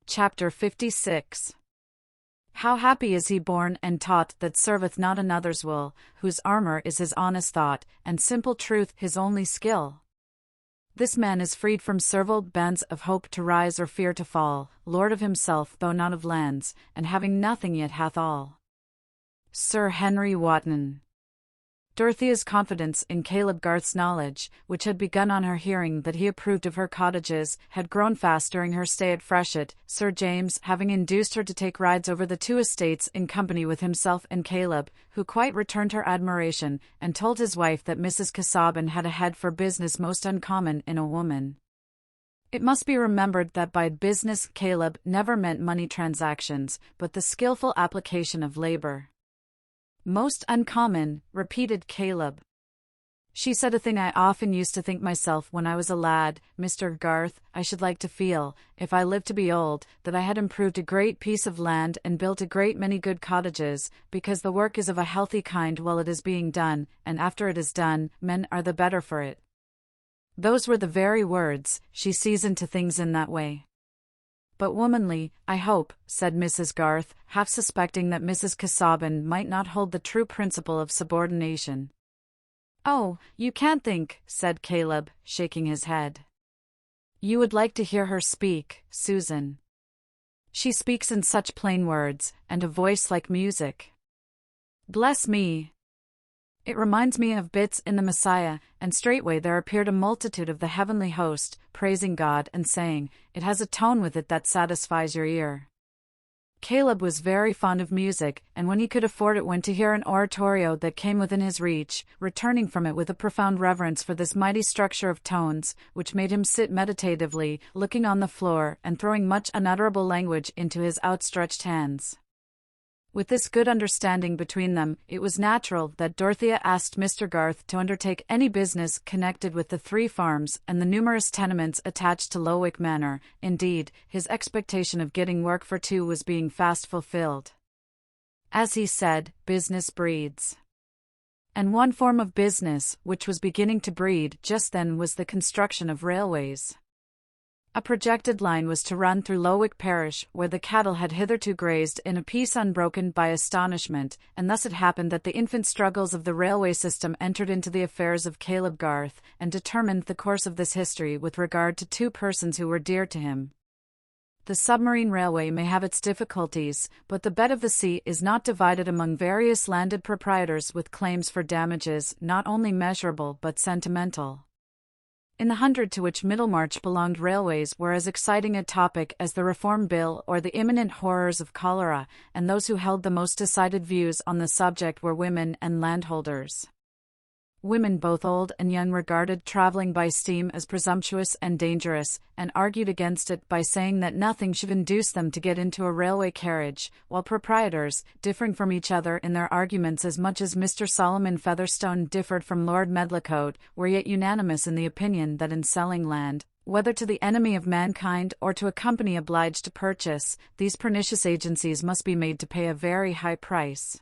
Chapter 56. How happy is he born and taught that serveth not another's will, whose armor is his honest thought, and simple truth his only skill. This man is freed from servile bands of hope to rise or fear to fall, lord of himself though not of lands, and having nothing yet hath all. Sir Henry Wotton. Dorothea's confidence in Caleb Garth's knowledge, which had begun on her hearing that he approved of her cottages, had grown fast during her stay at Freshitt, Sir James having induced her to take rides over the two estates in company with himself and Caleb, who quite returned her admiration, and told his wife that Mrs. Casaubon had a head for business most uncommon in a woman. It must be remembered that by business Caleb never meant money transactions, but the skillful application of labor. Most uncommon, repeated Caleb. She said a thing I often used to think myself when I was a lad, Mr. Garth. I should like to feel, if I lived to be old, that I had improved a great piece of land and built a great many good cottages, because the work is of a healthy kind while it is being done, and after it is done, men are the better for it. Those were the very words. She sees into things in that way. But womanly, I hope, said Mrs. Garth, half suspecting that Mrs. Casaubon might not hold the true principle of subordination. Oh, you can't think, said Caleb, shaking his head. You would like to hear her speak, Susan. She speaks in such plain words, and a voice like music. Bless me! It reminds me of bits in the Messiah, and straightway there appeared a multitude of the heavenly host, praising God and saying, it has a tone with it that satisfies your ear. Caleb was very fond of music, and when he could afford it went to hear an oratorio that came within his reach, returning from it with a profound reverence for this mighty structure of tones, which made him sit meditatively, looking on the floor, and throwing much unutterable language into his outstretched hands. With this good understanding between them, it was natural that Dorothea asked Mr. Garth to undertake any business connected with the 3 farms and the numerous tenements attached to Lowick Manor. Indeed, his expectation of getting work for 2 was being fast fulfilled. As he said, business breeds. And one form of business, which was beginning to breed just then, was the construction of railways. A projected line was to run through Lowick parish, where the cattle had hitherto grazed in a peace unbroken by astonishment, and thus it happened that the infant struggles of the railway system entered into the affairs of Caleb Garth, and determined the course of this history with regard to 2 persons who were dear to him. The submarine railway may have its difficulties, but the bed of the sea is not divided among various landed proprietors with claims for damages not only measurable but sentimental. In the hundred to which Middlemarch belonged, railways were as exciting a topic as the Reform Bill or the imminent horrors of cholera, and those who held the most decided views on the subject were women and landholders. Women both old and young regarded traveling by steam as presumptuous and dangerous, and argued against it by saying that nothing should induce them to get into a railway carriage, while proprietors, differing from each other in their arguments as much as Mr. Solomon Featherstone differed from Lord Medlicote, were yet unanimous in the opinion that in selling land, whether to the enemy of mankind or to a company obliged to purchase, these pernicious agencies must be made to pay a very high price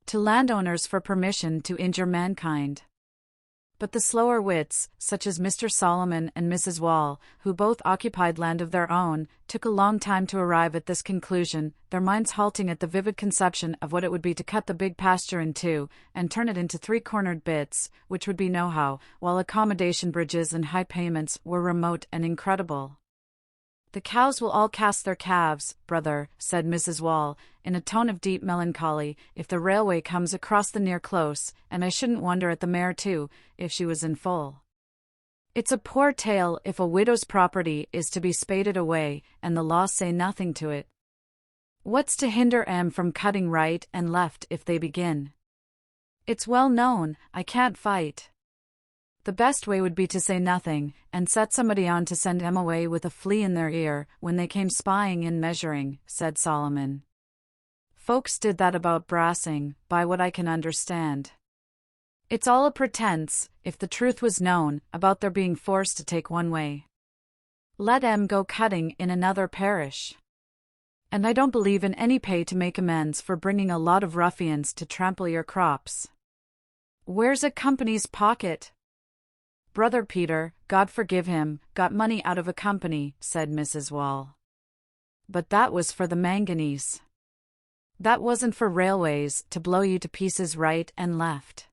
to landowners for permission to injure mankind. But the slower wits, such as Mr. Solomon and Mrs. Wall, who both occupied land of their own, took a long time to arrive at this conclusion, their minds halting at the vivid conception of what it would be to cut the big pasture in 2, and turn it into 3-cornered bits, which would be no-how, while accommodation bridges and high payments were remote and incredible. The cows will all cast their calves, brother, said Mrs. Wall, in a tone of deep melancholy, if the railway comes across the near close, and I shouldn't wonder at the mare too, if she was in full. It's a poor tale if a widow's property is to be spaded away, and the law say nothing to it. What's to hinder 'em from cutting right and left if they begin? It's well known, I can't fight. The best way would be to say nothing, and set somebody on to send 'em away with a flea in their ear when they came spying and measuring, said Solomon. Folks did that about Brassing, by what I can understand. It's all a pretense, if the truth was known, about their being forced to take one way. Let 'em go cutting in another parish. And I don't believe in any pay to make amends for bringing a lot of ruffians to trample your crops. Where's a company's pocket? Brother Peter, God forgive him, got money out of a company, said Mrs. Wall. but that was for the manganese. That wasn't for railways to blow you to pieces right and left.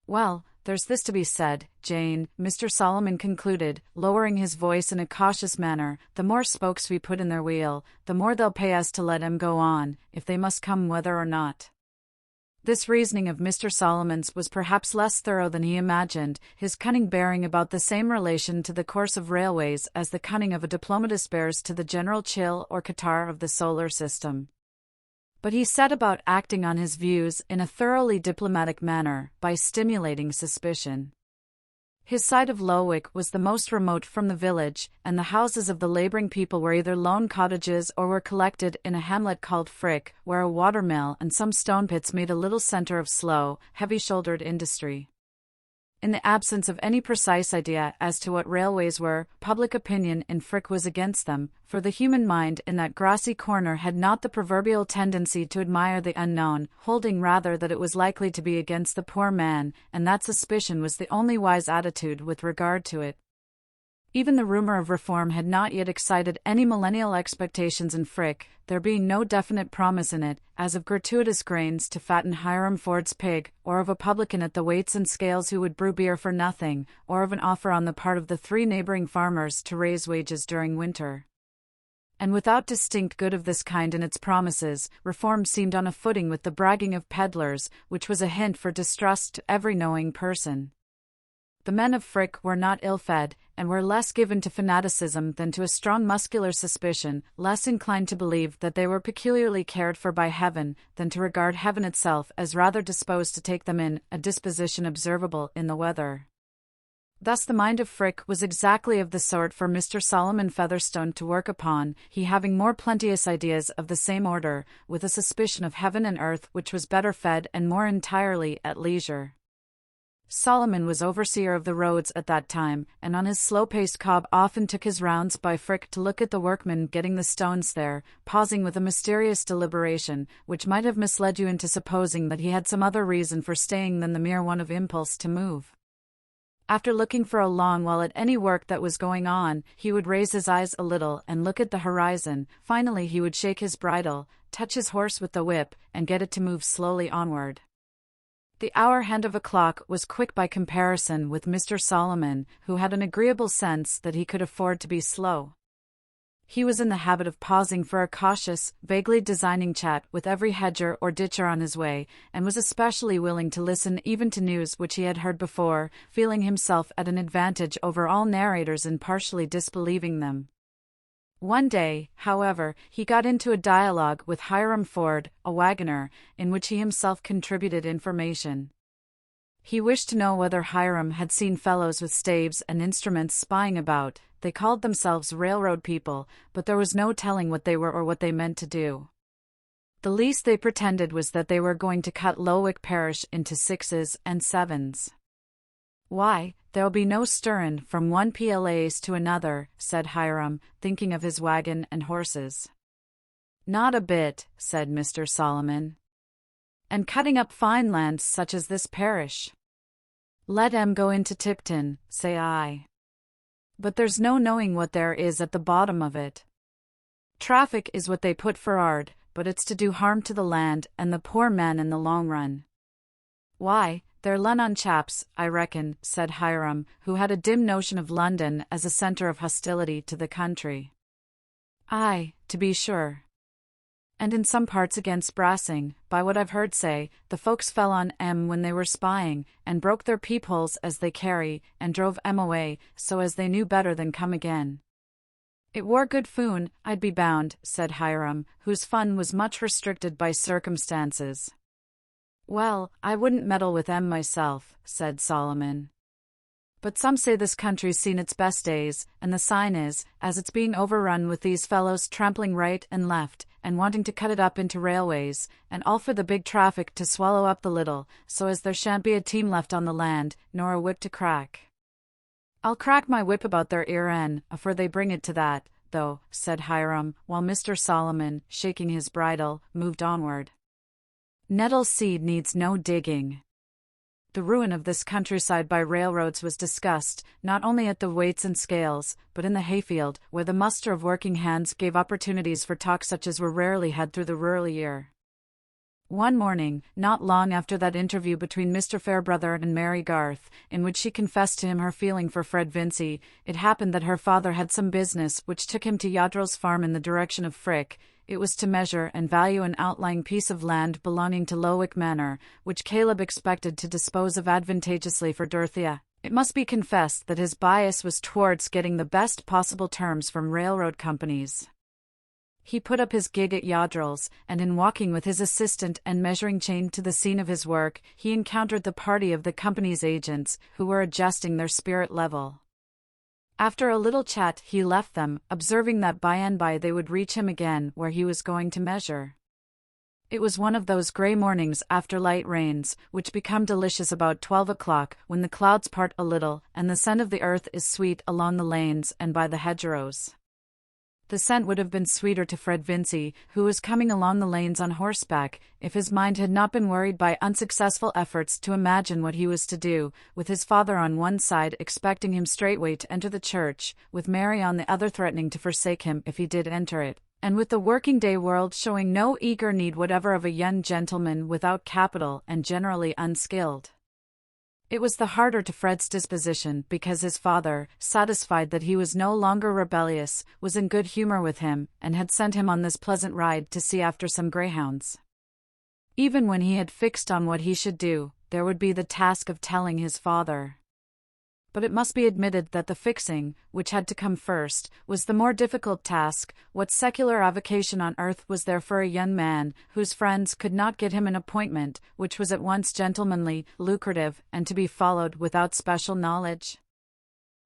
Well, there's this to be said, Jane, Mr. Solomon concluded, lowering his voice in a cautious manner. The more spokes we put in their wheel, the more they'll pay us to let 'em go on, if they must come whether or not. This reasoning of Mr. Solomon's was perhaps less thorough than he imagined, his cunning bearing about the same relation to the course of railways as the cunning of a diplomatist bears to the general chill or catarrh of the solar system. But he set about acting on his views in a thoroughly diplomatic manner, by stimulating suspicion. His side of Lowick was the most remote from the village, and the houses of the labouring people were either lone cottages or were collected in a hamlet called Frick, where a watermill and some stone pits made a little centre of slow, heavy-shouldered industry. In the absence of any precise idea as to what railways were, public opinion in Frick was against them, for the human mind in that grassy corner had not the proverbial tendency to admire the unknown, holding rather that it was likely to be against the poor man, and that suspicion was the only wise attitude with regard to it. Even the rumour of reform had not yet excited any millennial expectations in Frick, there being no definite promise in it, as of gratuitous grains to fatten Hiram Ford's pig, or of a publican at the weights and scales who would brew beer for nothing, or of an offer on the part of the 3 neighbouring farmers to raise wages during winter. And without distinct good of this kind in its promises, reform seemed on a footing with the bragging of peddlers, which was a hint for distrust to every knowing person. The men of Frick were not ill-fed, and were less given to fanaticism than to a strong muscular suspicion, less inclined to believe that they were peculiarly cared for by heaven, than to regard heaven itself as rather disposed to take them in, a disposition observable in the weather. Thus the mind of Frick was exactly of the sort for Mr. Solomon Featherstone to work upon, he having more plenteous ideas of the same order, with a suspicion of heaven and earth which was better fed and more entirely at leisure. Solomon was overseer of the roads at that time, and on his slow-paced cob often took his rounds by Frick to look at the workmen getting the stones there, pausing with a mysterious deliberation, which might have misled you into supposing that he had some other reason for staying than the mere one of impulse to move. After looking for a long while at any work that was going on, he would raise his eyes a little and look at the horizon. Finally he would shake his bridle, touch his horse with the whip, and get it to move slowly onward. The hour hand of a clock was quick by comparison with Mr. Solomon, who had an agreeable sense that he could afford to be slow. He was in the habit of pausing for a cautious, vaguely designing chat with every hedger or ditcher on his way, and was especially willing to listen even to news which he had heard before, feeling himself at an advantage over all narrators in partially disbelieving them. One day, however, he got into a dialogue with Hiram Ford, a wagoner, in which he himself contributed information. He wished to know whether Hiram had seen fellows with staves and instruments spying about. They called themselves railroad people, but there was no telling what they were or what they meant to do. The least they pretended was that they were going to cut Lowick parish into 6s and 7s. "Why, there'll be no stirrin' from one place to another," said Hiram, thinking of his wagon and horses. "Not a bit," said Mr. Solomon. "And cutting up fine lands such as this parish. Let 'em go into Tipton, say I. But there's no knowing what there is at the bottom of it. Traffic is what they put for'ard, but it's to do harm to the land and the poor man in the long run." "Why, they're Lunnon chaps, I reckon," said Hiram, who had a dim notion of London as a centre of hostility to the country. "Aye, to be sure. And in some parts against brassing, by what I've heard say, the folks fell on 'em when they were spying, and broke their peepholes as they carry, and drove 'em away, so as they knew better than come again." "It wore good foon, I'd be bound," said Hiram, whose fun was much restricted by circumstances. "Well, I wouldn't meddle with 'em myself," said Solomon. "But some say this country's seen its best days, and the sign is, as it's being overrun with these fellows trampling right and left, and wanting to cut it up into railways, and all for the big traffic to swallow up the little, so as there shan't be a team left on the land, nor a whip to crack." "I'll crack my whip about their ear end, afore they bring it to that, though," said Hiram, while Mr. Solomon, shaking his bridle, moved onward. "Nettle seed needs no digging." The ruin of this countryside by railroads was discussed, not only at the weights and scales, but in the hayfield, where the muster of working hands gave opportunities for talk such as were rarely had through the rural year. One morning, not long after that interview between Mr. Fairbrother and Mary Garth, in which she confessed to him her feeling for Fred Vincey, it happened that her father had some business which took him to Yodrell's farm in the direction of Frick. It was to measure and value an outlying piece of land belonging to Lowick Manor, which Caleb expected to dispose of advantageously for Dorothea. It must be confessed that his bias was towards getting the best possible terms from railroad companies. He put up his gig at Yodrell's, and in walking with his assistant and measuring chain to the scene of his work, he encountered the party of the company's agents, who were adjusting their spirit level. After a little chat he left them, observing that by and by they would reach him again where he was going to measure. It was one of those grey mornings after light rains, which become delicious about 12 o'clock, when the clouds part a little, and the scent of the earth is sweet along the lanes and by the hedgerows. The scent would have been sweeter to Fred Vincey, who was coming along the lanes on horseback, if his mind had not been worried by unsuccessful efforts to imagine what he was to do, with his father on one side expecting him straightway to enter the church, with Mary on the other threatening to forsake him if he did enter it, and with the working-day world showing no eager need whatever of a young gentleman without capital and generally unskilled. It was the harder to Fred's disposition because his father, satisfied that he was no longer rebellious, was in good humor with him, and had sent him on this pleasant ride to see after some greyhounds. Even when he had fixed on what he should do, there would be the task of telling his father. But it must be admitted that the fixing, which had to come first, was the more difficult task. What secular avocation on earth was there for a young man, whose friends could not get him an appointment, which was at once gentlemanly, lucrative, and to be followed without special knowledge?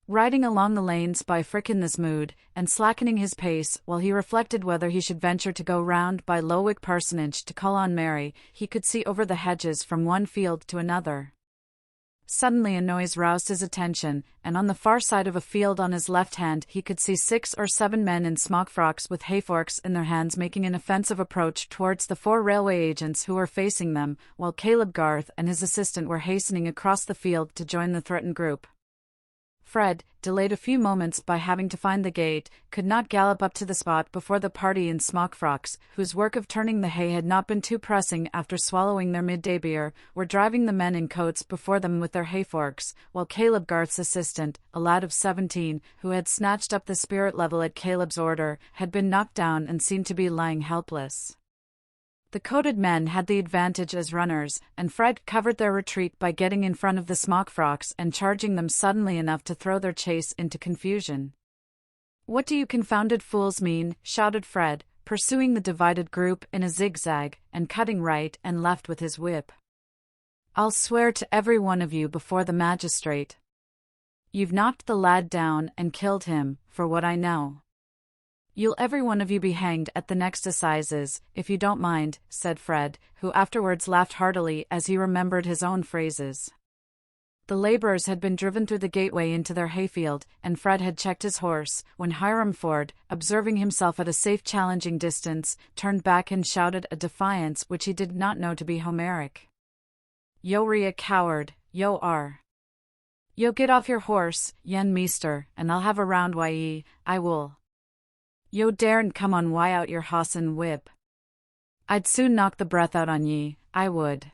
Riding along the lanes by Frick in this mood, and slackening his pace while he reflected whether he should venture to go round by Lowick Parsonage to call on Mary, he could see over the hedges from one field to another. Suddenly a noise roused his attention, and on the far side of a field on his left hand he could see 6 or 7 men in smock frocks with hayforks in their hands making an offensive approach towards the 4 railway agents who were facing them, while Caleb Garth and his assistant were hastening across the field to join the threatened group. Fred, delayed a few moments by having to find the gate, could not gallop up to the spot before the party in smock frocks, whose work of turning the hay had not been too pressing after swallowing their midday beer, were driving the men in coats before them with their hayforks, while Caleb Garth's assistant, a lad of 17, who had snatched up the spirit level at Caleb's order, had been knocked down and seemed to be lying helpless. The coated men had the advantage as runners, and Fred covered their retreat by getting in front of the smock frocks and charging them suddenly enough to throw their chase into confusion. "What do you confounded fools mean?" shouted Fred, pursuing the divided group in a zigzag, and cutting right and left with his whip. "I'll swear to every one of you before the magistrate. You've knocked the lad down and killed him, for what I know. You'll every one of you be hanged at the next assizes, if you don't mind," said Fred, who afterwards laughed heartily as he remembered his own phrases. The labourers had been driven through the gateway into their hayfield, and Fred had checked his horse, when Hiram Ford, observing himself at a safe challenging distance, turned back and shouted a defiance which he did not know to be Homeric. "Yo re a coward, yo are. Yo get off your horse, yen meester, and I'll have a round wi' ye, I will. Yo daren't come on wi' out your hoss and whip. I'd soon knock the breath out on ye, I would.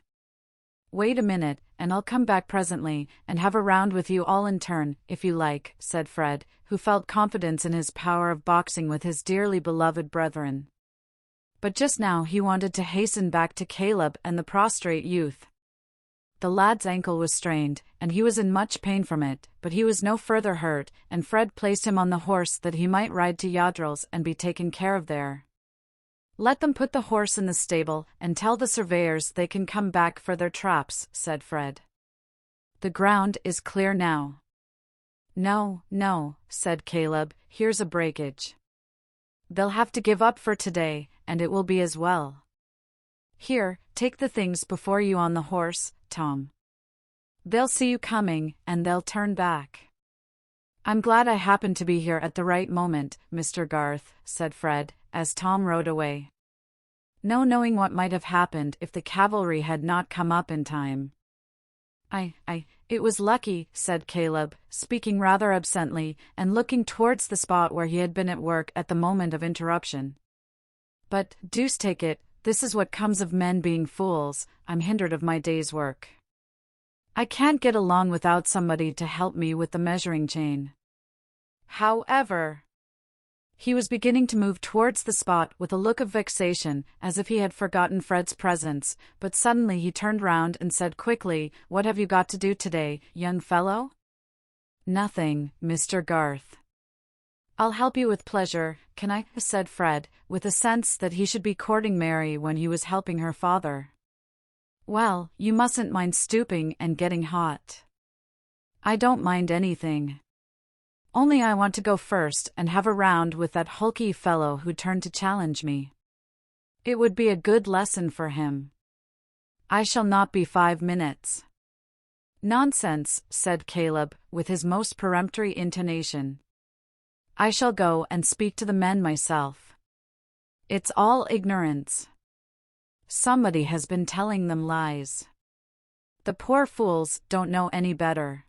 Wait a minute, and I'll come back presently, and have a round with you all in turn, if you like," said Fred, who felt confidence in his power of boxing with his dearly beloved brethren. But just now he wanted to hasten back to Caleb and the prostrate youth. The lad's ankle was strained, and he was in much pain from it, but he was no further hurt, and Fred placed him on the horse that he might ride to Yodrell's and be taken care of there. "Let them put the horse in the stable, and tell the surveyors they can come back for their traps," said Fred. "The ground is clear now." "No, no," said Caleb, "here's a breakage. They'll have to give up for today, and it will be as well. Here, take the things before you on the horse, Tom. They'll see you coming, and they'll turn back." "I'm glad I happened to be here at the right moment, Mr. Garth," said Fred, as Tom rode away. "No knowing what might have happened if the cavalry had not come up in time." It was lucky, said Caleb, speaking rather absently, and looking towards the spot where he had been at work at the moment of interruption. But, deuce take it, this is what comes of men being fools, I'm hindered of my day's work. I can't get along without somebody to help me with the measuring chain. However, he was beginning to move towards the spot with a look of vexation, as if he had forgotten Fred's presence, but suddenly he turned round and said quickly, "What have you got to do today, young fellow?" "Nothing, Mr. Garth." "I'll help you with pleasure, can I?" said Fred, with a sense that he should be courting Mary when he was helping her father. "Well, you mustn't mind stooping and getting hot." "I don't mind anything. Only I want to go first and have a round with that hulky fellow who turned to challenge me. It would be a good lesson for him. I shall not be 5 minutes. "Nonsense," said Caleb, with his most peremptory intonation. "I shall go and speak to the men myself. It's all ignorance. Somebody has been telling them lies. The poor fools don't know any better."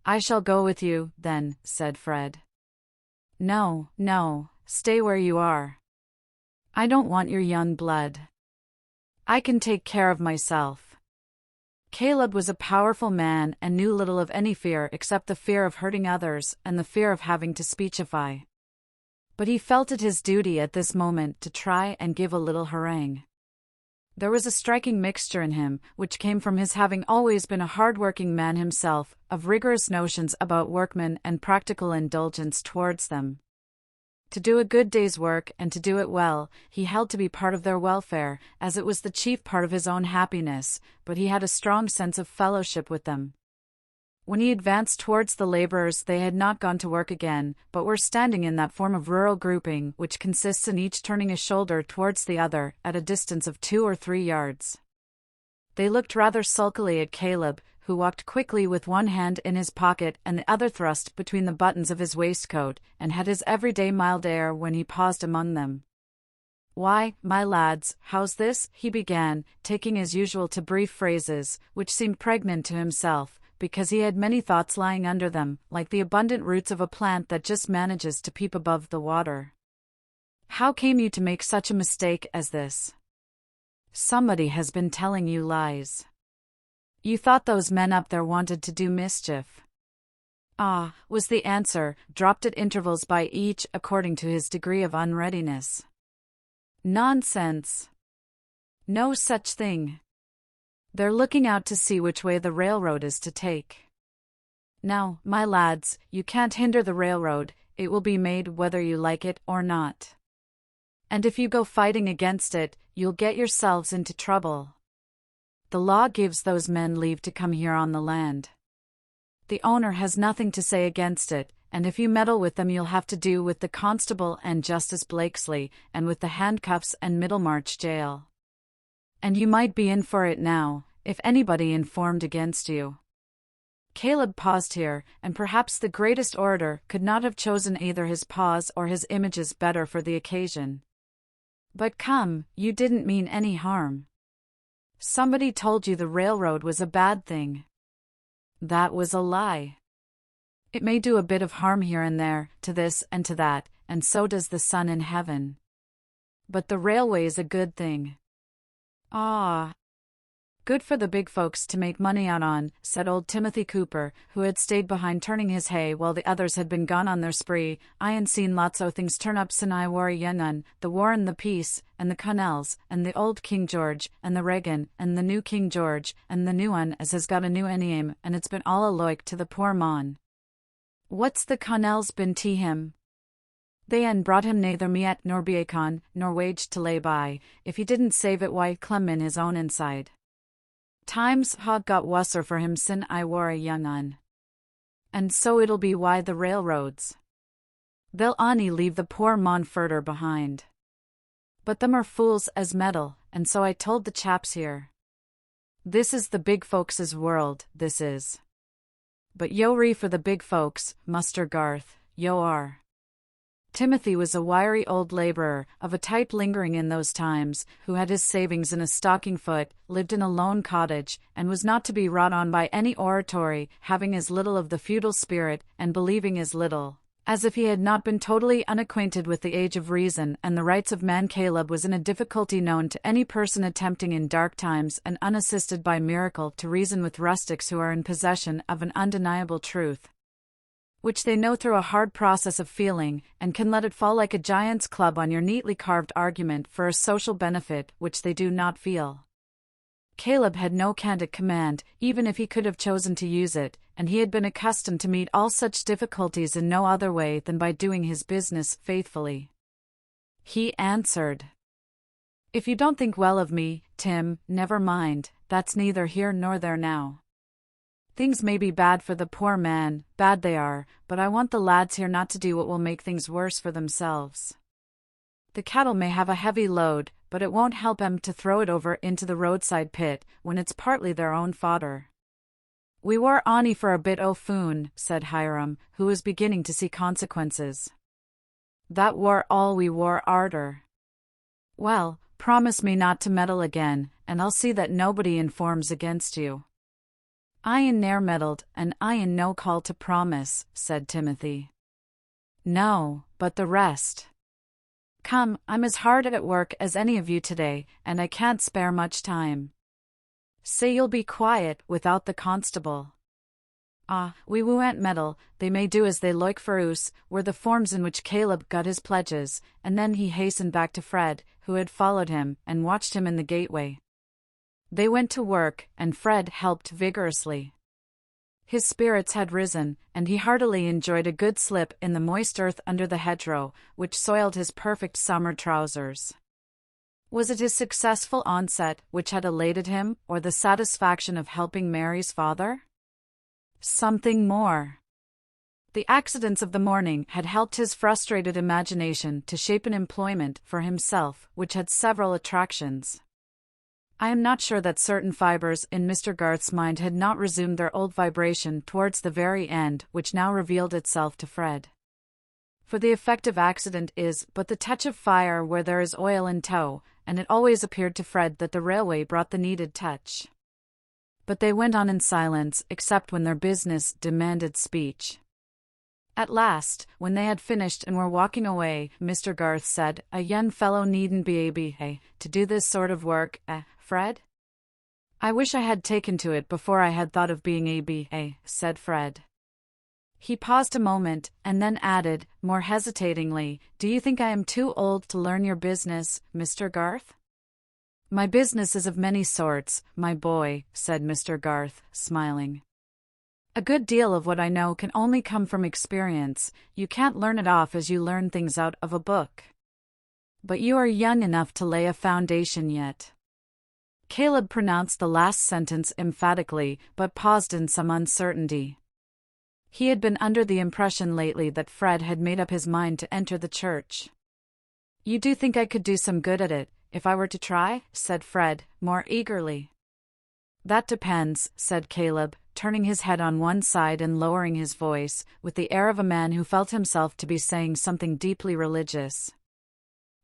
"I shall go with you, then," said Fred. No, stay where you are. I don't want your young blood. I can take care of myself." Caleb was a powerful man and knew little of any fear except the fear of hurting others and the fear of having to speechify. But he felt it his duty at this moment to try and give a little harangue. There was a striking mixture in him, which came from his having always been a hard-working man himself, of rigorous notions about workmen and practical indulgence towards them. To do a good day's work and to do it well, he held to be part of their welfare, as it was the chief part of his own happiness, but he had a strong sense of fellowship with them. When he advanced towards the laborers, they had not gone to work again, but were standing in that form of rural grouping which consists in each turning a shoulder towards the other, at a distance of 2 or 3 yards. They looked rather sulkily at Caleb, who walked quickly with one hand in his pocket and the other thrust between the buttons of his waistcoat, and had his everyday mild air when he paused among them. "Why, my lads, how's this?" he began, taking as usual to brief phrases, which seemed pregnant to himself, because he had many thoughts lying under them, like the abundant roots of a plant that just manages to peep above the water. "How came you to make such a mistake as this? Somebody has been telling you lies. You thought those men up there wanted to do mischief." "Ah," was the answer, dropped at intervals by each according to his degree of unreadiness. "Nonsense. No such thing. They're looking out to see which way the railroad is to take. Now, my lads, you can't hinder the railroad, it will be made whether you like it or not. And if you go fighting against it, you'll get yourselves into trouble. The law gives those men leave to come here on the land. The owner has nothing to say against it, and if you meddle with them you'll have to do with the constable and Justice Blakesley, and with the handcuffs and Middlemarch jail. And you might be in for it now, if anybody informed against you." Caleb paused here, and perhaps the greatest orator could not have chosen either his pause or his images better for the occasion. "But come, you didn't mean any harm. Somebody told you the railroad was a bad thing." "That was a lie. It may do a bit of harm here and there, to this and to that, and so does the sun in heaven. But the railway's a good thing." "Ah, good for the big folks to make money out on," said old Timothy Cooper, who had stayed behind turning his hay while the others had been gone on their spree. "I an seen lots o' things turn up sin' I war a young un, the War and the Peace, and the Connells, and the old King George, and the Reagan, and the new King George, and the new un as has got a new name, and it's been all aloik to the poor mon." "What's the Connells been to him?" "They an brought him neither meat nor bacon, nor wage to lay by, if he didn't save it why clum in his own inside. Times ha' got wusser for him sin' I war a young un. And so it'll be why the railroads. They'll on'y leave the poor mon furder behind. But them are fools as meddle, and so I told the chaps here. This is the big folks' world, this is. But yo re for the big folks, Muster Garth, yo are. Timothy was a wiry old laborer, of a type lingering in those times, who had his savings in a stocking foot, lived in a lone cottage, and was not to be wrought on by any oratory, having as little of the feudal spirit, and believing as little, as if he had not been totally unacquainted with the age of reason and the rights of man. Caleb was in a difficulty known to any person attempting in dark times and unassisted by miracle to reason with rustics who are in possession of an undeniable truth, which they know through a hard process of feeling, and can let it fall like a giant's club on your neatly carved argument for a social benefit which they do not feel. Caleb had no cant at command, even if he could have chosen to use it, and he had been accustomed to meet all such difficulties in no other way than by doing his business faithfully. He answered, "If you don't think well of me, Tim, never mind, that's neither here nor there now. Things may be bad for the poor man, bad they are, but I want the lads here not to do what will make things worse for themselves. The cattle may have a heavy load, but it won't help 'em to throw it over into the roadside pit, when it's partly their own fodder." "We war ony for a bit o' foon," said Hiram, who was beginning to see consequences. "That war all we war arter." "Well, promise me not to meddle again, and I'll see that nobody informs against you." "I ain't ne'er meddled, and I ain't no call to promise," said Timothy. "No, but the rest. Come, I'm as hard at work as any of you today, and I can't spare much time. Say you'll be quiet, without the constable." "Ah, we won't meddle, they may do as they loike for us," were the forms in which Caleb got his pledges, and then he hastened back to Fred, who had followed him, and watched him in the gateway. They went to work, and Fred helped vigorously. His spirits had risen, and he heartily enjoyed a good slip in the moist earth under the hedgerow, which soiled his perfect summer trousers. Was it his successful onset which had elated him, or the satisfaction of helping Mary's father? Something more. The accidents of the morning had helped his frustrated imagination to shape an employment for himself which had several attractions. I am not sure that certain fibers in Mr. Garth's mind had not resumed their old vibration towards the very end which now revealed itself to Fred. For the effect of accident is but the touch of fire where there is oil in tow, and it always appeared to Fred that the railway brought the needed touch. But they went on in silence, except when their business demanded speech. At last, when they had finished and were walking away, Mr. Garth said, "A young fellow needn't be able to do this sort of work, Fred?" "I wish I had taken to it before I had thought of being able," said Fred. He paused a moment, and then added, more hesitatingly, "Do you think I am too old to learn your business, Mr. Garth?" "My business is of many sorts, my boy," said Mr. Garth, smiling. "A good deal of what I know can only come from experience. You can't learn it off as you learn things out of a book. But you are young enough to lay a foundation yet." Caleb pronounced the last sentence emphatically, but paused in some uncertainty. He had been under the impression lately that Fred had made up his mind to enter the church. "You do think I could do some good at it, if I were to try?" said Fred, more eagerly. "That depends," said Caleb, turning his head on one side and lowering his voice, with the air of a man who felt himself to be saying something deeply religious.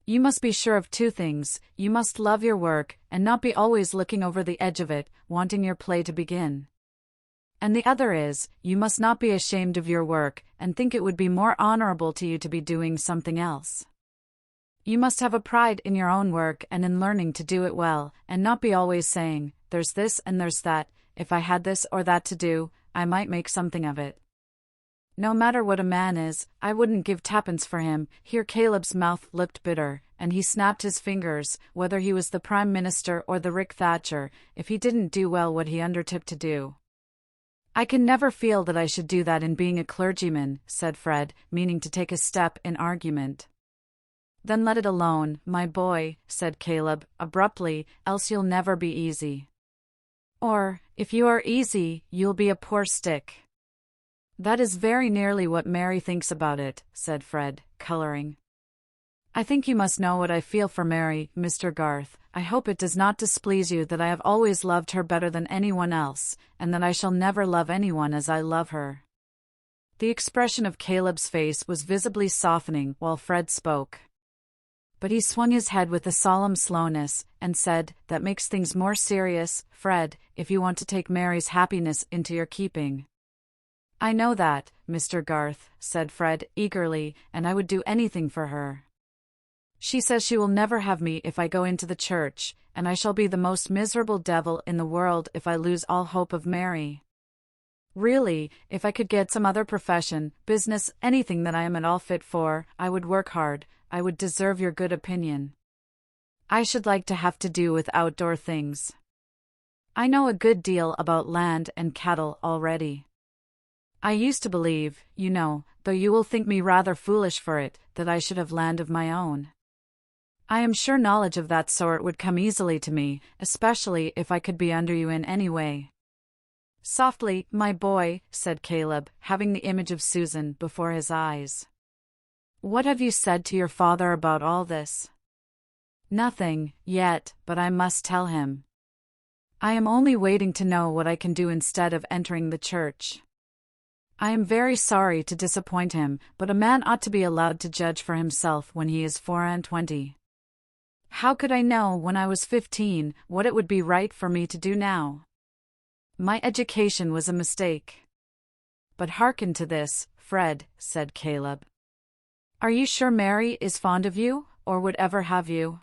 "You must be sure of two things: you must love your work, and not be always looking over the edge of it, wanting your play to begin. And the other is, you must not be ashamed of your work, and think it would be more honorable to you to be doing something else. You must have a pride in your own work and in learning to do it well, and not be always saying, 'There's this and there's that, if I had this or that to do, I might make something of it.' No matter what a man is, I wouldn't give twopence for him." Here Caleb's mouth looked bitter, and he snapped his fingers, whether he was the Prime Minister or the Rick Thatcher, if he didn't do well what he undertook to do. "I can never feel that I should do that in being a clergyman," said Fred, meaning to take a step in argument. "Then let it alone, my boy," said Caleb, abruptly, "else you'll never be easy. Or, if you are easy, you'll be a poor stick." "That is very nearly what Mary thinks about it," said Fred, coloring. "I think you must know what I feel for Mary, Mr. Garth. I hope it does not displease you that I have always loved her better than anyone else, and that I shall never love anyone as I love her." The expression of Caleb's face was visibly softening while Fred spoke. But he swung his head with a solemn slowness, and said, "That makes things more serious, Fred, if you want to take Mary's happiness into your keeping." "I know that, Mr. Garth," said Fred eagerly, "and I would do anything for her. She says she will never have me if I go into the church, and I shall be the most miserable devil in the world if I lose all hope of Mary. Really, if I could get some other profession, business, anything that I am at all fit for, I would work hard. I would deserve your good opinion. I should like to have to do with outdoor things. I know a good deal about land and cattle already. I used to believe, you know, though you will think me rather foolish for it, that I should have land of my own. I am sure knowledge of that sort would come easily to me, especially if I could be under you in any way." "Softly, my boy," said Caleb, having the image of Susan before his eyes. "What have you said to your father about all this?" "Nothing, yet, but I must tell him. I am only waiting to know what I can do instead of entering the church. I am very sorry to disappoint him, but a man ought to be allowed to judge for himself when he is 24. How could I know when I was 15 what it would be right for me to do now? My education was a mistake." "But hearken to this, Fred," said Caleb. "Are you sure Mary is fond of you, or would ever have you?"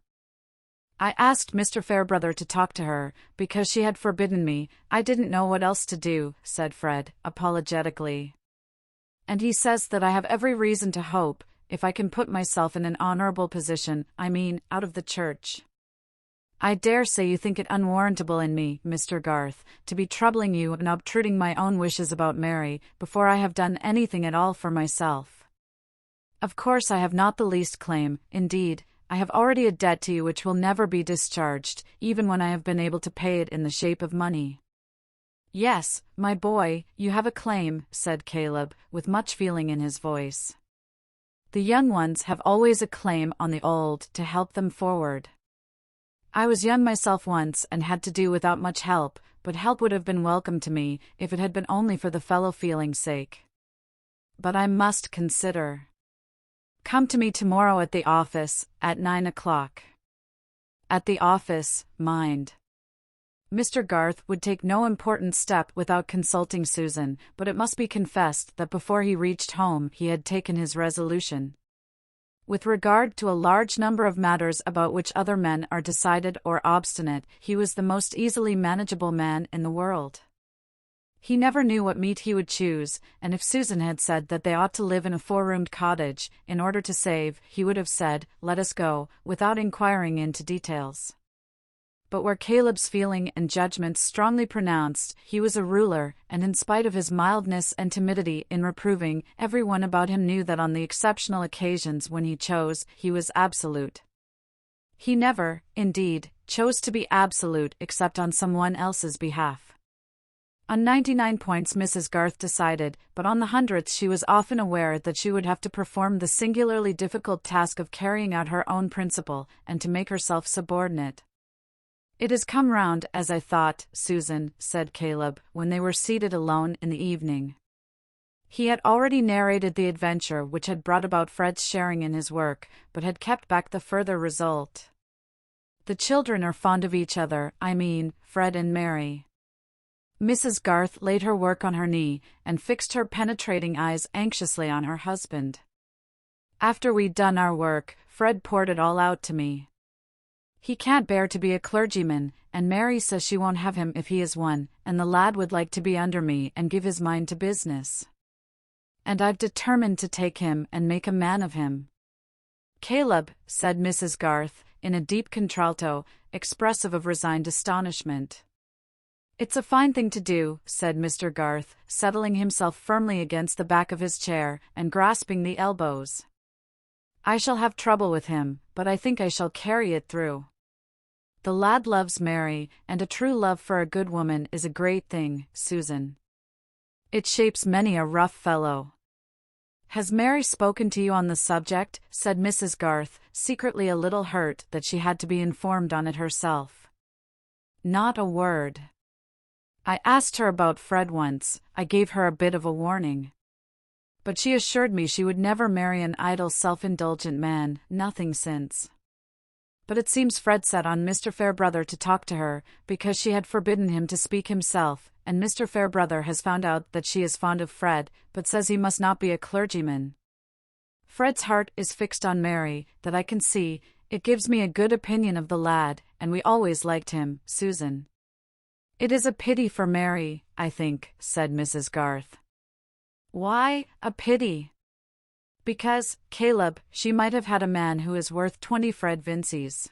"I asked Mr. Fairbrother to talk to her, because she had forbidden me. I didn't know what else to do," said Fred, apologetically. "And he says that I have every reason to hope, if I can put myself in an honorable position, I mean, out of the church. I dare say you think it unwarrantable in me, Mr. Garth, to be troubling you and obtruding my own wishes about Mary, before I have done anything at all for myself. Of course I have not the least claim, indeed, I have already a debt to you which will never be discharged, even when I have been able to pay it in the shape of money." "Yes, my boy, you have a claim," said Caleb, with much feeling in his voice. "The young ones have always a claim on the old to help them forward. I was young myself once and had to do without much help, but help would have been welcome to me if it had been only for the fellow feeling's sake. But I must consider. Come to me tomorrow at the office, at 9 o'clock. At the office, mind." Mr. Garth would take no important step without consulting Susan, but it must be confessed that before he reached home he had taken his resolution. With regard to a large number of matters about which other men are decided or obstinate, he was the most easily manageable man in the world. He never knew what meat he would choose, and if Susan had said that they ought to live in a 4-roomed cottage, in order to save, he would have said, "Let us go," without inquiring into details. But where Caleb's feeling and judgment strongly pronounced, he was a ruler, and in spite of his mildness and timidity in reproving, everyone about him knew that on the exceptional occasions when he chose, he was absolute. He never, indeed, chose to be absolute except on someone else's behalf. On 99 points Mrs. Garth decided, but on the 100th she was often aware that she would have to perform the singularly difficult task of carrying out her own principle, and to make herself subordinate. "It has come round as I thought, Susan," said Caleb, when they were seated alone in the evening. He had already narrated the adventure which had brought about Fred's sharing in his work, but had kept back the further result. "The children are fond of each other, I mean, Fred and Mary." Mrs. Garth laid her work on her knee, and fixed her penetrating eyes anxiously on her husband. "After we'd done our work, Fred poured it all out to me. He can't bear to be a clergyman, and Mary says she won't have him if he is one, and the lad would like to be under me and give his mind to business. And I've determined to take him and make a man of him." "Caleb," said Mrs. Garth, in a deep contralto, expressive of resigned astonishment. "It's a fine thing to do," said Mr. Garth, settling himself firmly against the back of his chair, and grasping the elbows. "I shall have trouble with him, but I think I shall carry it through. The lad loves Mary, and a true love for a good woman is a great thing, Susan. It shapes many a rough fellow." "Has Mary spoken to you on the subject?" said Mrs. Garth, secretly a little hurt that she had to be informed on it herself. "Not a word. I asked her about Fred once. I gave her a bit of a warning." But she assured me she would never marry an idle, self-indulgent man, nothing since. But it seems Fred set on Mr. Fairbrother to talk to her, because she had forbidden him to speak himself, and Mr. Fairbrother has found out that she is fond of Fred, but says he must not be a clergyman. Fred's heart is fixed on Mary, that I can see. It gives me a good opinion of the lad, and we always liked him, Susan. It is a pity for Mary, I think, said Mrs. Garth. Why, a pity? Because, Caleb, she might have had a man who is worth 20 Fred Vincy's.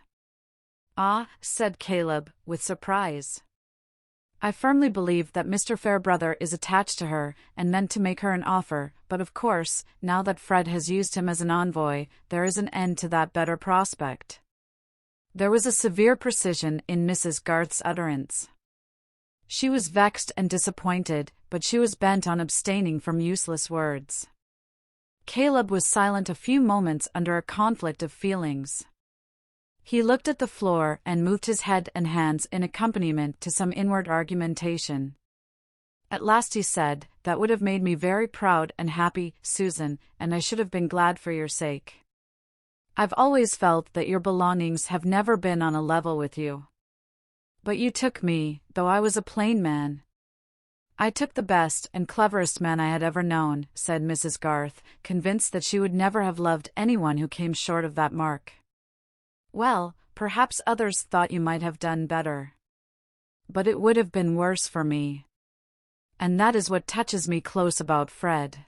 Ah, said Caleb, with surprise. I firmly believe that Mr. Fairbrother is attached to her, and meant to make her an offer, but of course, now that Fred has used him as an envoy, there is an end to that better prospect. There was a severe precision in Mrs. Garth's utterance. She was vexed and disappointed, but she was bent on abstaining from useless words. Caleb was silent a few moments under a conflict of feelings. He looked at the floor and moved his head and hands in accompaniment to some inward argumentation. At last he said, "That would have made me very proud and happy, Susan, and I should have been glad for your sake. I've always felt that your belongings have never been on a level with you. But you took me, though I was a plain man." "I took the best and cleverest man I had ever known," said Mrs. Garth, convinced that she would never have loved anyone who came short of that mark. "Well, perhaps others thought you might have done better. But it would have been worse for me. And that is what touches me close about Fred.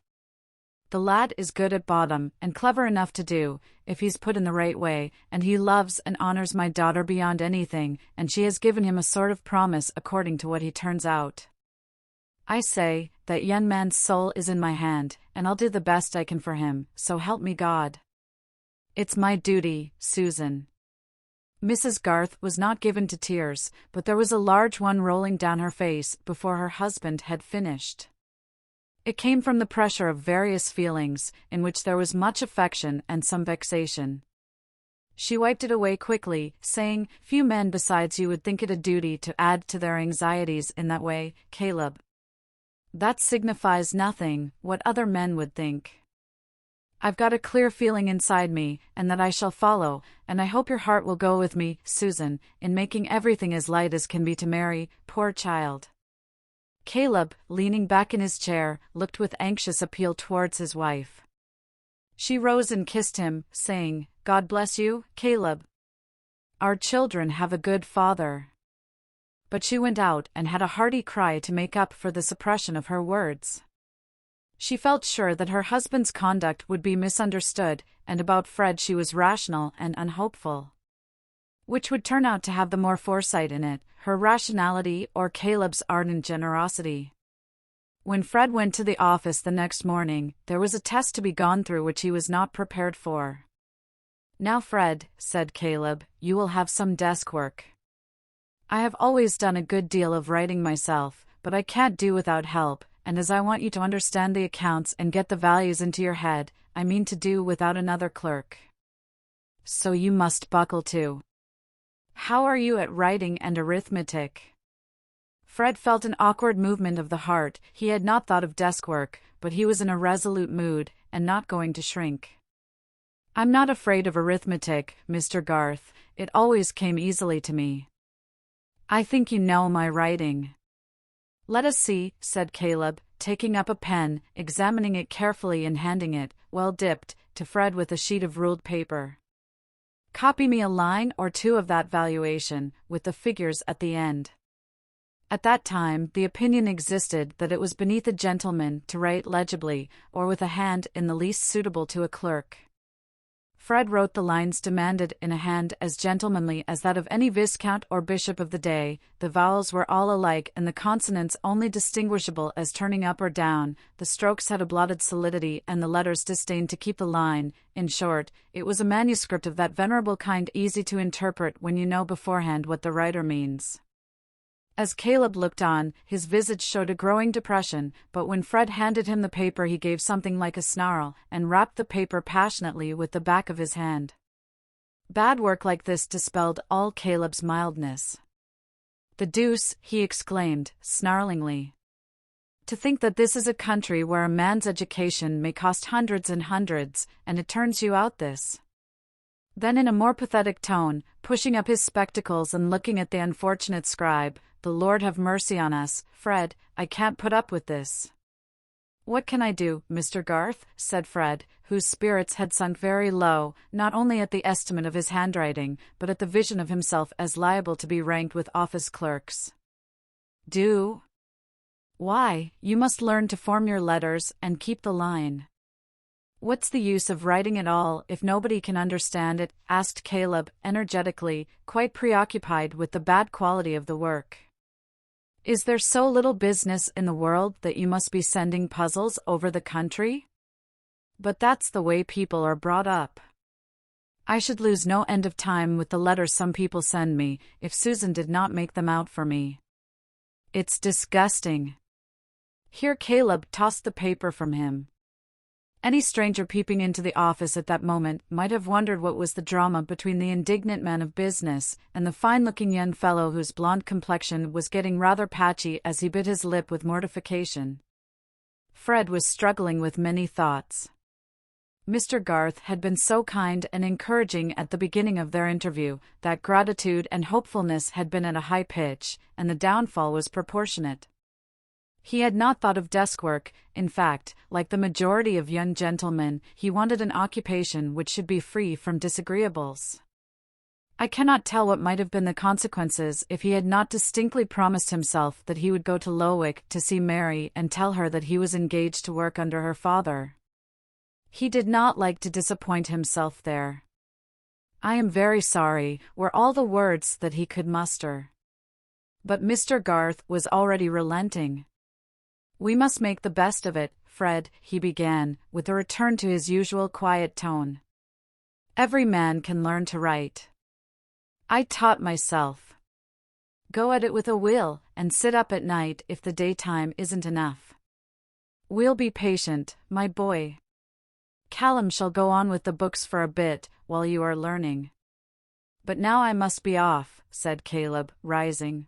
The lad is good at bottom, and clever enough to do, if he's put in the right way, and he loves and honors my daughter beyond anything, and she has given him a sort of promise according to what he turns out. I say, that young man's soul is in my hand, and I'll do the best I can for him, so help me God. It's my duty, Susan." Mrs. Garth was not given to tears, but there was a large one rolling down her face before her husband had finished. It came from the pressure of various feelings, in which there was much affection and some vexation. She wiped it away quickly, saying, "Few men besides you would think it a duty to add to their anxieties in that way, Caleb. That signifies nothing, what other men would think. I've got a clear feeling inside me, and that I shall follow, and I hope your heart will go with me, Susan, in making everything as light as can be to Mary, poor child." Caleb, leaning back in his chair, looked with anxious appeal towards his wife. She rose and kissed him, saying, "God bless you, Caleb. Our children have a good father." But she went out and had a hearty cry to make up for the suppression of her words. She felt sure that her husband's conduct would be misunderstood, and about Fred she was rational and unhopeful. Which would turn out to have the more foresight in it, her rationality or Caleb's ardent generosity? When Fred went to the office the next morning, there was a test to be gone through which he was not prepared for. "Now, Fred," said Caleb, "you will have some desk work. I have always done a good deal of writing myself, but I can't do without help, and as I want you to understand the accounts and get the values into your head, I mean to do without another clerk. So you must buckle to. How are you at writing and arithmetic?" Fred felt an awkward movement of the heart. He had not thought of desk work, but he was in a resolute mood, and not going to shrink. "I'm not afraid of arithmetic, Mr. Garth. It always came easily to me. I think you know my writing." "Let us see," said Caleb, taking up a pen, examining it carefully and handing it, well dipped, to Fred with a sheet of ruled paper. "Copy me a line or two of that valuation, with the figures at the end." At that time the opinion existed that it was beneath a gentleman to write legibly, or with a hand in the least suitable to a clerk. Fred wrote the lines demanded in a hand as gentlemanly as that of any viscount or bishop of the day. The vowels were all alike and the consonants only distinguishable as turning up or down, the strokes had a blotted solidity and the letters disdained to keep the line. In short, it was a manuscript of that venerable kind easy to interpret when you know beforehand what the writer means. As Caleb looked on, his visage showed a growing depression, but when Fred handed him the paper he gave something like a snarl, and rapped the paper passionately with the back of his hand. Bad work like this dispelled all Caleb's mildness. "The deuce!" he exclaimed, snarlingly. To think that this is a country where a man's education may cost hundreds and hundreds, and it turns you out this. Then in a more pathetic tone, pushing up his spectacles and looking at the unfortunate scribe, "The Lord have mercy on us, Fred, I can't put up with this." "What can I do, Mr. Garth?" said Fred, whose spirits had sunk very low, not only at the estimate of his handwriting, but at the vision of himself as liable to be ranked with office clerks. "Do? Why, you must learn to form your letters and keep the line." "What's the use of writing at all if nobody can understand it?" asked Caleb energetically, quite preoccupied with the bad quality of the work. "Is there so little business in the world that you must be sending puzzles over the country? But that's the way people are brought up. I should lose no end of time with the letters some people send me, if Susan did not make them out for me. It's disgusting." Here Caleb tossed the paper from him. Any stranger peeping into the office at that moment might have wondered what was the drama between the indignant man of business and the fine-looking young fellow whose blonde complexion was getting rather patchy as he bit his lip with mortification. Fred was struggling with many thoughts. Mr. Garth had been so kind and encouraging at the beginning of their interview that gratitude and hopefulness had been at a high pitch, and the downfall was proportionate. He had not thought of desk work. In fact, like the majority of young gentlemen, he wanted an occupation which should be free from disagreeables. I cannot tell what might have been the consequences if he had not distinctly promised himself that he would go to Lowick to see Mary and tell her that he was engaged to work under her father. He did not like to disappoint himself there. "I am very sorry," were all the words that he could muster. But Mr. Garth was already relenting. "We must make the best of it, Fred," he began, with a return to his usual quiet tone. "Every man can learn to write. I taught myself. Go at it with a will, and sit up at night if the daytime isn't enough. We'll be patient, my boy. Callum shall go on with the books for a bit, while you are learning." "But now I must be off," said Caleb, rising.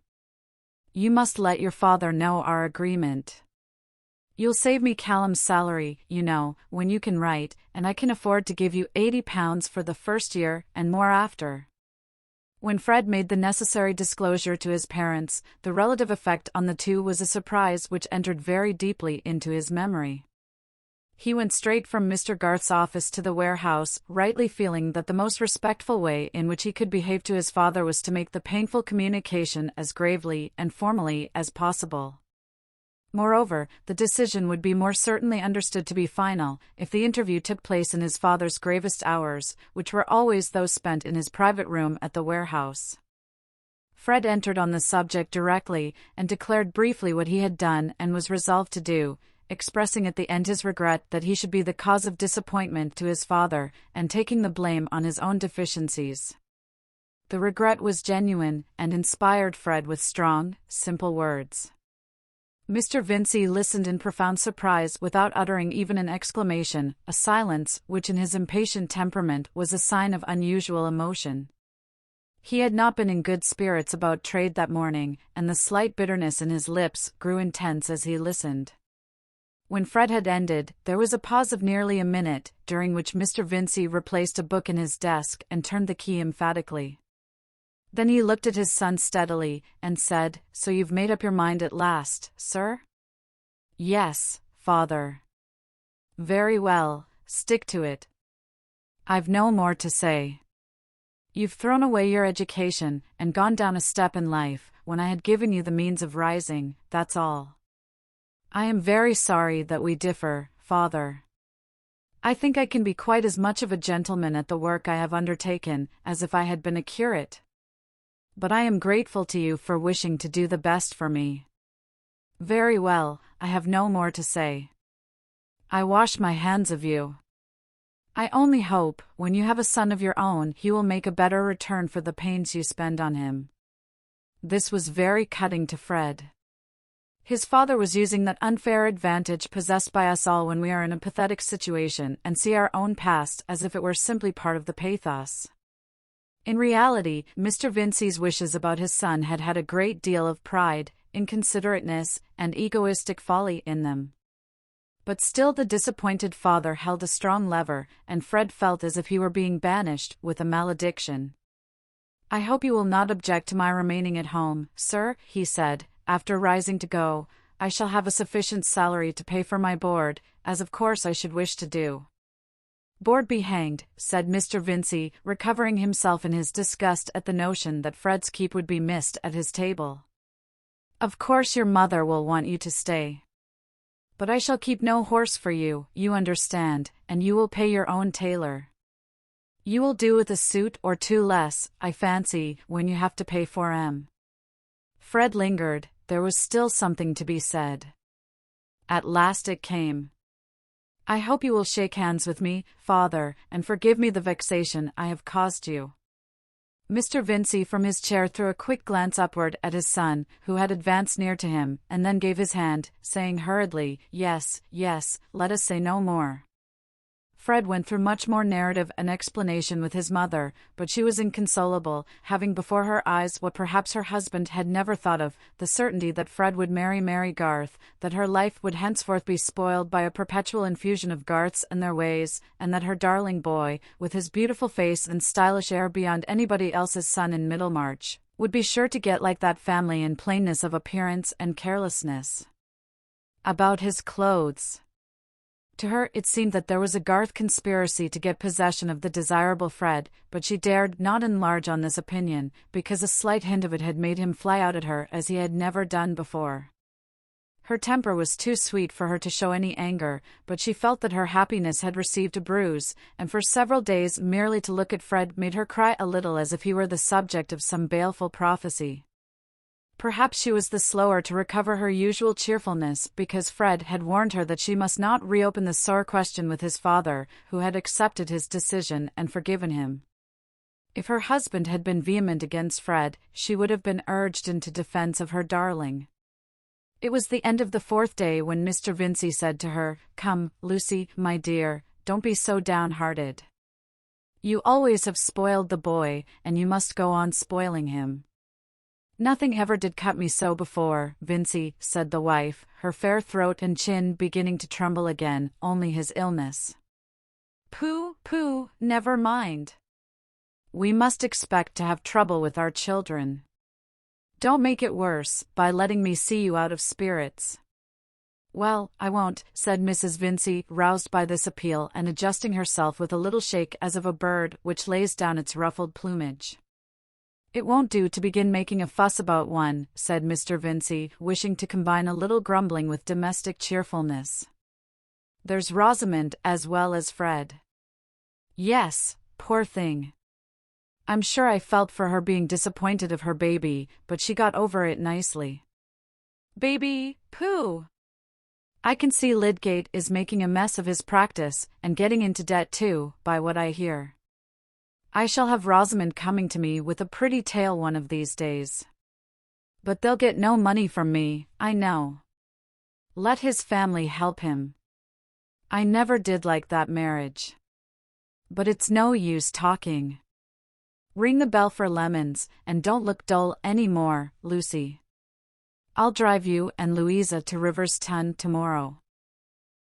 "You must let your father know our agreement. You'll save me Callum's salary, you know, when you can write, and I can afford to give you £80 for the first year, and more after." When Fred made the necessary disclosure to his parents, the relative effect on the two was a surprise which entered very deeply into his memory. He went straight from Mr. Garth's office to the warehouse, rightly feeling that the most respectful way in which he could behave to his father was to make the painful communication as gravely and formally as possible. Moreover, the decision would be more certainly understood to be final if the interview took place in his father's gravest hours, which were always those spent in his private room at the warehouse. Fred entered on the subject directly, and declared briefly what he had done and was resolved to do, expressing at the end his regret that he should be the cause of disappointment to his father, and taking the blame on his own deficiencies. The regret was genuine, and inspired Fred with strong, simple words. Mr. Vincey listened in profound surprise without uttering even an exclamation, a silence which in his impatient temperament was a sign of unusual emotion. He had not been in good spirits about trade that morning, and the slight bitterness in his lips grew intense as he listened. When Fred had ended, there was a pause of nearly a minute, during which Mr. Vincey replaced a book in his desk and turned the key emphatically. Then he looked at his son steadily, and said, "So you've made up your mind at last, sir?" "Yes, father." "Very well, stick to it. I've no more to say. You've thrown away your education, and gone down a step in life, when I had given you the means of rising, that's all. I am very sorry that we differ, father. I think I can be quite as much of a gentleman at the work I have undertaken, as if I had been a curate. But I am grateful to you for wishing to do the best for me. Very well, I have no more to say. I wash my hands of you. I only hope, when you have a son of your own, he will make a better return for the pains you spend on him." This was very cutting to Fred. His father was using that unfair advantage possessed by us all when we are in a pathetic situation and see our own past as if it were simply part of the pathos. In reality, Mr. Vincey's wishes about his son had had a great deal of pride, inconsiderateness, and egoistic folly in them. But still the disappointed father held a strong lever, and Fred felt as if he were being banished with a malediction. "I hope you will not object to my remaining at home, sir," he said, after rising to go. "I shall have a sufficient salary to pay for my board, as of course I should wish to do." "Board be hanged," said Mr. Vincey, recovering himself in his disgust at the notion that Fred's keep would be missed at his table. "Of course your mother will want you to stay. But I shall keep no horse for you, you understand, and you will pay your own tailor. You will do with a suit or two less, I fancy, when you have to pay for 'em." Fred lingered. There was still something to be said. At last it came. "I hope you will shake hands with me, father, and forgive me the vexation I have caused you." Mr. Vincey from his chair threw a quick glance upward at his son, who had advanced near to him, and then gave his hand, saying hurriedly, "Yes, yes, let us say no more." Fred went through much more narrative and explanation with his mother, but she was inconsolable, having before her eyes what perhaps her husband had never thought of, the certainty that Fred would marry Mary Garth, that her life would henceforth be spoiled by a perpetual infusion of Garths and their ways, and that her darling boy, with his beautiful face and stylish air beyond anybody else's son in Middlemarch, would be sure to get like that family in plainness of appearance and carelessness about his clothes. To her it seemed that there was a Garth conspiracy to get possession of the desirable Fred, but she dared not enlarge on this opinion, because a slight hint of it had made him fly out at her as he had never done before. Her temper was too sweet for her to show any anger, but she felt that her happiness had received a bruise, and for several days merely to look at Fred made her cry a little as if he were the subject of some baleful prophecy. Perhaps she was the slower to recover her usual cheerfulness because Fred had warned her that she must not reopen the sore question with his father, who had accepted his decision and forgiven him. If her husband had been vehement against Fred, she would have been urged into defense of her darling. It was the end of the fourth day when Mr. Vincey said to her, "Come, Lucy, my dear, don't be so downhearted. You always have spoiled the boy, and you must go on spoiling him." "Nothing ever did cut me so before, Vincey," said the wife, her fair throat and chin beginning to tremble again, "only his illness." "Pooh, pooh, never mind. We must expect to have trouble with our children. Don't make it worse by letting me see you out of spirits." "Well, I won't," said Mrs. Vincey, roused by this appeal and adjusting herself with a little shake as of a bird which lays down its ruffled plumage. "It won't do to begin making a fuss about one," said Mr. Vincey, wishing to combine a little grumbling with domestic cheerfulness. "There's Rosamond as well as Fred." "Yes, poor thing. I'm sure I felt for her being disappointed of her baby, but she got over it nicely." "Baby, pooh! I can see Lydgate is making a mess of his practice, and getting into debt too, by what I hear. I shall have Rosamond coming to me with a pretty tale one of these days. But they'll get no money from me, I know. Let his family help him. I never did like that marriage. But it's no use talking. Ring the bell for lemons, and don't look dull any more, Lucy. I'll drive you and Louisa to Riverston tomorrow."